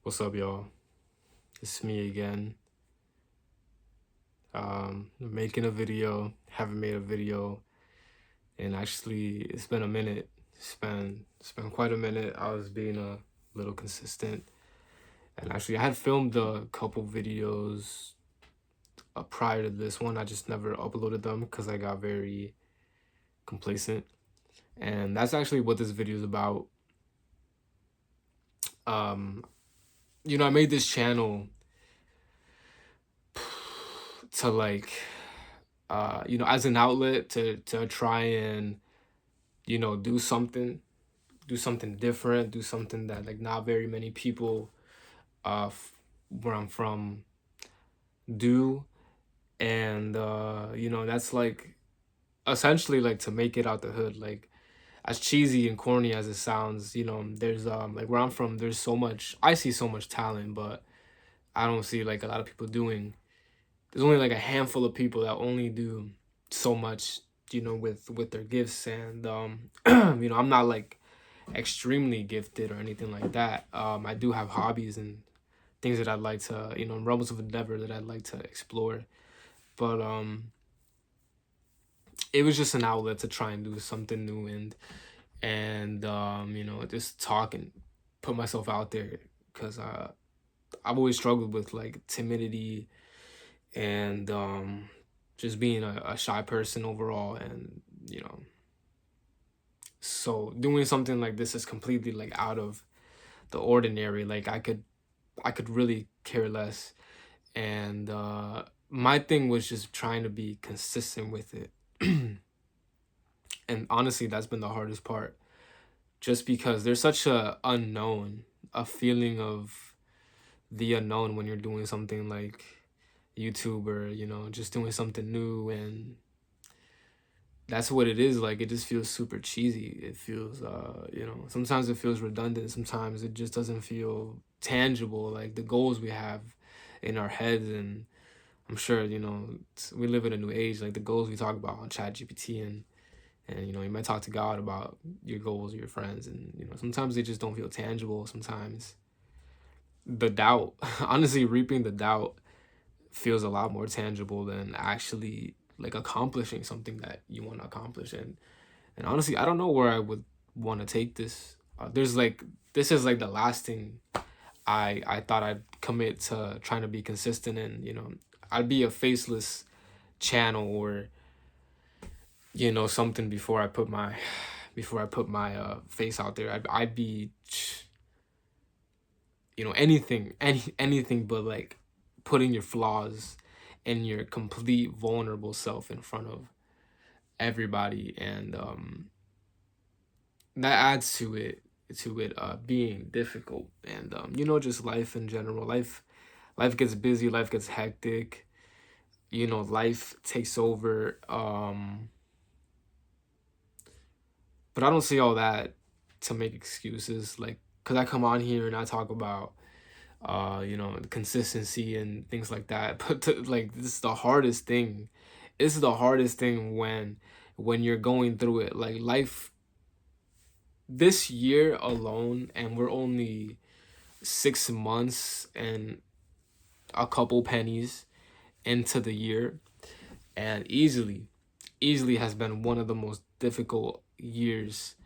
What's up, y'all? It's me again. Making a video. Haven't made a video, and actually, it's been a minute. It's been quite a minute. I was being a little consistent, and actually, I had filmed a couple videos prior to this one. I just never uploaded them because I got very complacent, and that's actually what this video is about. Um, I made this channel to as an outlet to try and do something different, do something that like not very many people where I'm from do. And that's like essentially like to make it out the hood. Like, as cheesy and corny as it sounds, there's like where I'm from, I see so much talent, but I don't see like a lot of people doing. There's only like a handful of people that only do so much, with their gifts. And I'm not like extremely gifted or anything like that. I do have hobbies and things that I'd like to, realms of endeavor that I'd like to explore. But it was just an outlet to try and do something new and just talk and put myself out there, because I've always struggled with like timidity and just being a shy person overall. And so doing something like this is completely like out of the ordinary. Like, I could really care less. And my thing was just trying to be consistent with it. And honestly, that's been the hardest part, just because there's such a feeling of the unknown when you're doing something like YouTube, or just doing something new. And that's what it is. Like, it just feels super cheesy. It feels sometimes it feels redundant, sometimes it just doesn't feel tangible, like the goals we have in our heads. And I'm sure we live in a new age. Like, the goals we talk about on ChatGPT, and you might talk to God about your goals or your friends, and sometimes they just don't feel tangible. Sometimes the doubt, honestly, reaping the doubt feels a lot more tangible than actually like accomplishing something that you want to accomplish. And honestly, I don't know where I would want to take this. This is like the last thing I thought I'd commit to trying to be consistent in. I'd be a faceless channel, or something, before I put my face out there. I'd be anything but like putting your flaws and your complete vulnerable self in front of everybody. And that adds to it being difficult. And just life in general. Life gets busy, life gets hectic. Life takes over. But I don't see all that to make excuses, like, because I come on here and I talk about consistency and things like that. But like, this is the hardest thing. This is the hardest thing when you're going through it. Like, life this year alone, and we're only 6 months and a couple pennies into the year, and easily has been one of the most difficult years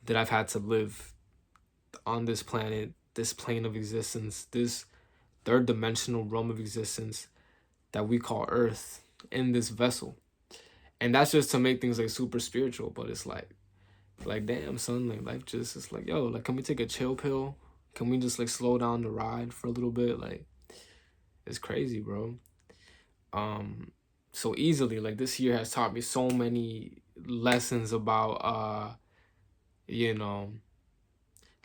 that I've had to live on this planet, this plane of existence, this third dimensional realm of existence that we call Earth, in this vessel. And that's just to make things like super spiritual. But it's like damn, son, like life just is like, yo, like, can we take a chill pill? Can we just like slow down the ride for a little bit? Like, it's crazy, bro. So easily, like, this year has taught me so many lessons about you know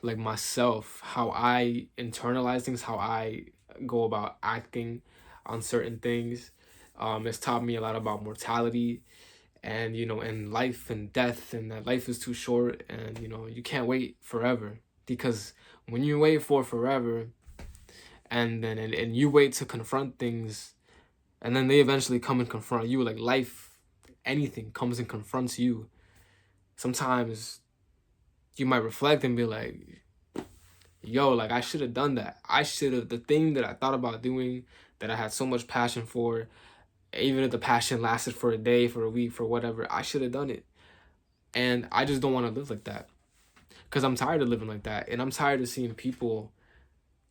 like myself, how I internalize things, how I go about acting on certain things. It's taught me a lot about mortality, and and life and death, and that life is too short, and you can't wait forever. Because when you wait for forever, and you wait to confront things, and then they eventually come and confront you, like life, anything comes and confronts you, sometimes you might reflect and be like, yo, like I should have done that. I should have, the thing that I thought about doing, that I had so much passion for, even if the passion lasted for a day, for a week, for whatever, I should have done it. And I just don't want to live like that, because I'm tired of living like that, and I'm tired of seeing people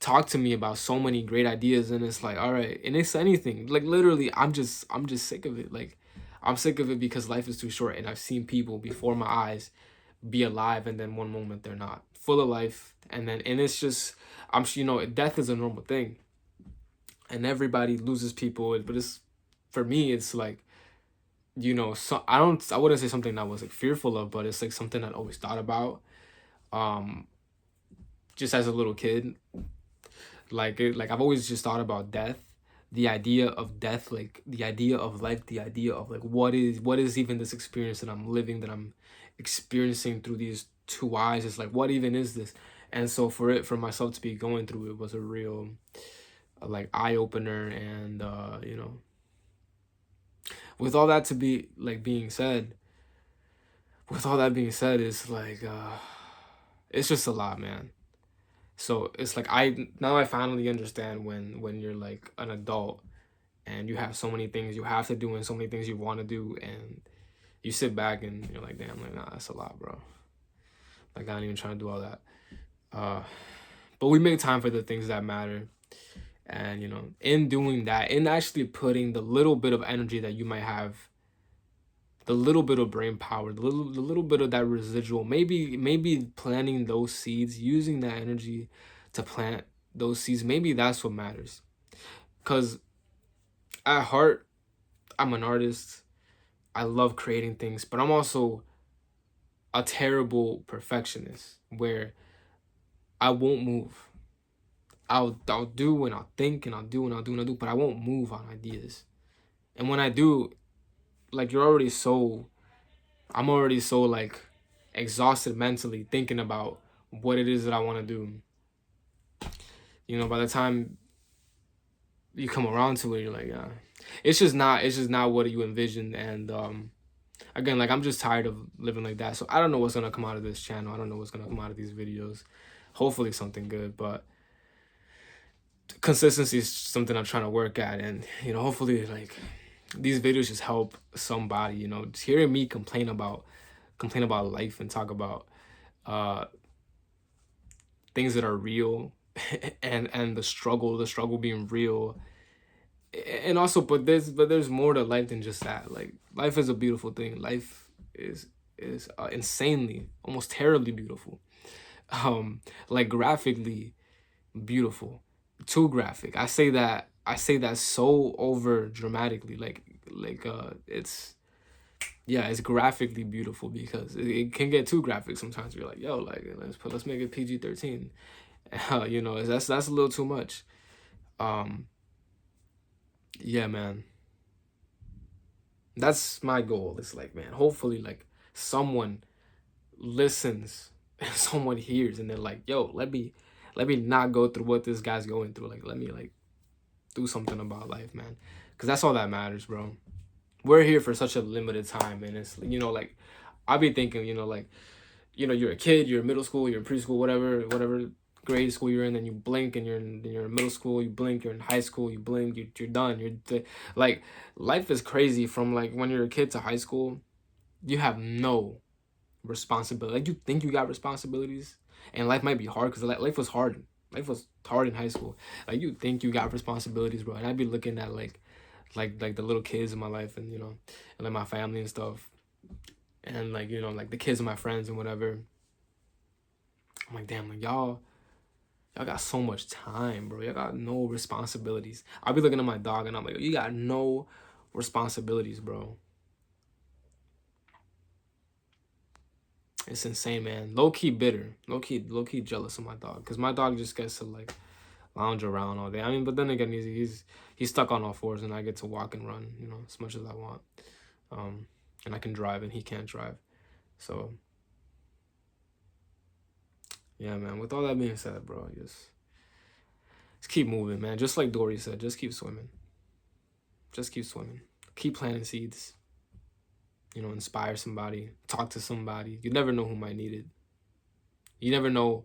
talk to me about so many great ideas, and it's like, all right, and it's anything, like literally, I'm just sick of it. Like, I'm sick of it because life is too short, and I've seen people before my eyes be alive, and then one moment they're not, full of life, and it's just, death is a normal thing, and everybody loses people, but it's, for me, it's like, so I wouldn't say something that I was like fearful of, but it's like something I always thought about, um just as a little kid. Like I've always just thought about death, the idea of death, like the idea of life, the idea of like what is even this experience that I'm living, that I'm experiencing through these two eyes. It's like, what even is this? And so for myself to be going through it was a real, like, eye opener. And with all that to be like being said, with all that being said, it's like, it's just a lot, man. So it's like, I finally understand when you're like an adult, and you have so many things you have to do and so many things you want to do, and you sit back and you're like, damn, like, nah, that's a lot, bro. Like, I ain't even trying to do all that. Uh, but we make time for the things that matter. And in doing that, in actually putting the little bit of energy that you might have, the little bit of brain power, the little bit of that residual, maybe planting those seeds, using that energy to plant those seeds, maybe that's what matters. Because at heart, I'm an artist. I love creating things, but I'm also a terrible perfectionist, where I won't move. I'll do, and I'll think, and I'll do, and I'll do, and I'll do, but I won't move on ideas. And when I do, like, I'm already so like exhausted mentally thinking about what it is that I want to do. By the time you come around to it, you're like, yeah, it's just not what you envisioned. And again, like, I'm just tired of living like that. So I don't know what's gonna come out of this channel. I don't know what's gonna come out of these videos. Hopefully something good, but consistency is something I'm trying to work at. And hopefully, like, these videos just help somebody. Just hearing me complain about life and talk about uh things that are real, and the struggle being real. And also, but there's more to life than just that. Like, life is a beautiful thing. Life is insanely, almost terribly beautiful. Like, graphically beautiful, too graphic. I say that so over dramatically. Like, it's, yeah, it's graphically beautiful, because it can get too graphic sometimes. You're like, yo, like, let's make it PG-13. That's a little too much. um yeah, man, that's my goal. It's like, man, hopefully, like, someone listens and someone hears, and they're like, yo, let me not go through what this guy's going through. Like, let me, like, do something about life, man, because that's all that matters, bro. We're here for such a limited time, and it's, like, I'll be thinking, like, you're a kid, you're in middle school, you're in preschool, whatever grade school you're in, and you blink, and you're in middle school, you blink, you're in high school, you blink, you're done. Like, life is crazy. From, like, when you're a kid to high school, you have no responsibility. Like, you think you got responsibilities, and life might be hard, because life was hard. Life was hard in high school. Like, you think you got responsibilities, bro, and I'd be looking at, like the little kids in my life, and and like my family and stuff, and, like, like the kids of my friends and whatever. I'm like, damn, like, y'all got so much time, bro. Y'all got no responsibilities. I'll be looking at my dog, and I'm like, you got no responsibilities, bro. It's insane, man. Low key bitter, low key jealous of my dog, because my dog just gets to, like, lounge around all day. I mean, but then again, he's stuck on all fours, and I get to walk and run, as much as I want. Um, and I can drive, and he can't drive. So yeah, man. With all that being said, bro, just keep moving, man. Just like Dory said, just keep swimming. Just keep swimming. Keep planting seeds. Inspire somebody. Talk to somebody. You never know who might need it. You never know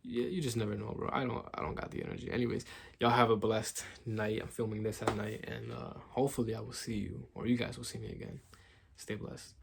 yeah, you just never know, bro. I don't got the energy. Anyways, y'all have a blessed night. I'm filming this at night, and hopefully I will see you, or you guys will see me again. Stay blessed.